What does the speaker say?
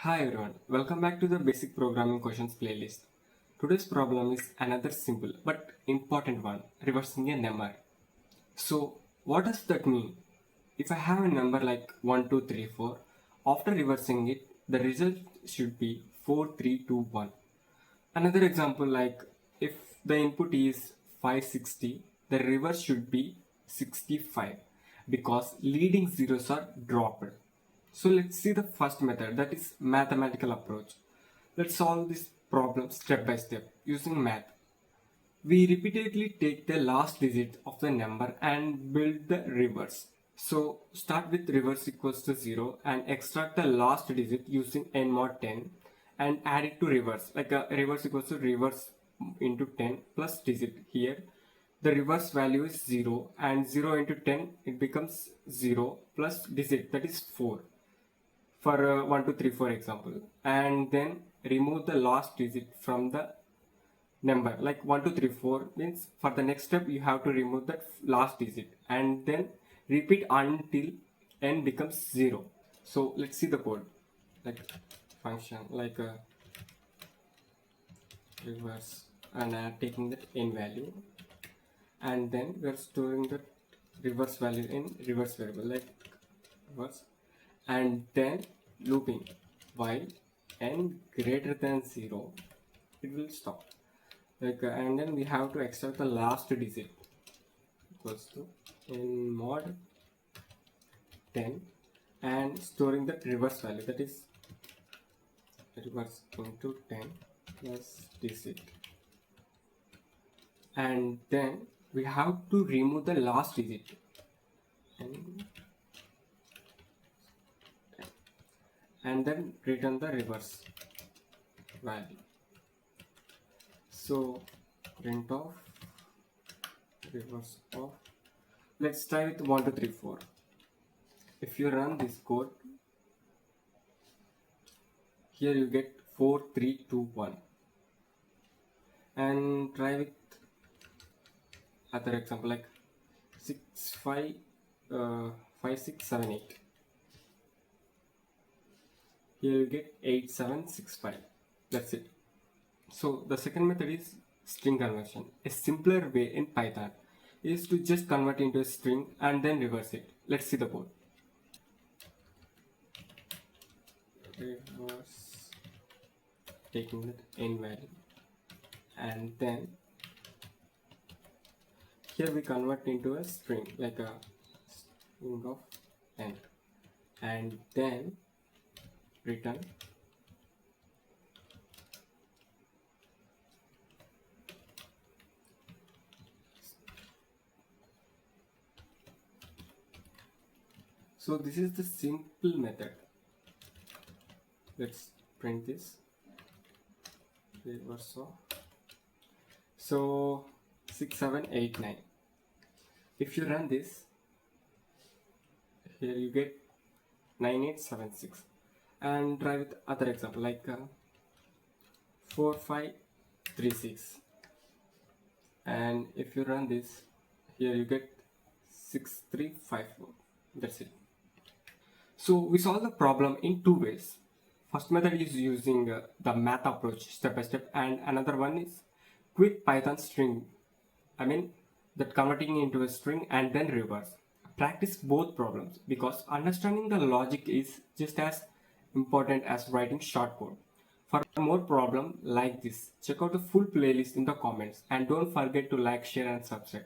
Hi everyone, welcome back to the Basic Programming Questions playlist. Today's problem is another simple but important one, reversing a number. So, what does that mean? If I have a number like 1, 2, 3, 4, after reversing it, the result should be 4, 3, 2, 1. Another example like if the input is 560, the reverse should be 65 because leading zeros are dropped. So let's see the first method, that is mathematical approach. Let's solve this problem step by step using math. We repeatedly take the last digit of the number and build the reverse. So start with reverse equals to 0 and extract the last digit using n mod 10 and add it to reverse. Like a reverse equals to reverse into 10 plus digit here. The reverse value is 0 and 0 into 10 it becomes 0 plus digit, that is 4 for 1 2 3 4 example, and then remove the last digit from the number like 1 2 3 4 means for the next step you have to remove that last digit and then repeat until n becomes 0. So let's see the code, like function like reverse and taking that n value and then we are storing the reverse value in reverse variable like reverse and then looping while n greater than 0 it will stop, like and then we have to extract the last digit equals to in mod 10 and storing the reverse value, that is reverse into 10 plus digit, and then we have to remove the last digit and then return the reverse value. So print of reverse of, let's try with 1 2 3 4. If you run this code, here you get 4 3 2 1, and try with other example like 6 5 5 6 7 8. Here you get 8 7 6 5. That's it. So the second method is string conversion. A simpler way in Python is to just convert into a string and then reverse it. Let's see the code. Reverse, taking that n value and then here we convert into a string like a string of n and then return so this is the simple method. Let's print this reverse of, so 6 7 8 9. If you run this, here you get 9876, and try with other example like 4 5 3 6, and if you run this, here you get 6 3 5 4. That's it. So we solve the problem in two ways. First method is using the math approach step by step, and another one is quick Python string, I mean that converting into a string and then reverse. Practice both problems because understanding the logic is just as important as writing short code. For more problem like this, check out the full playlist in the comments and don't forget to like, share and subscribe.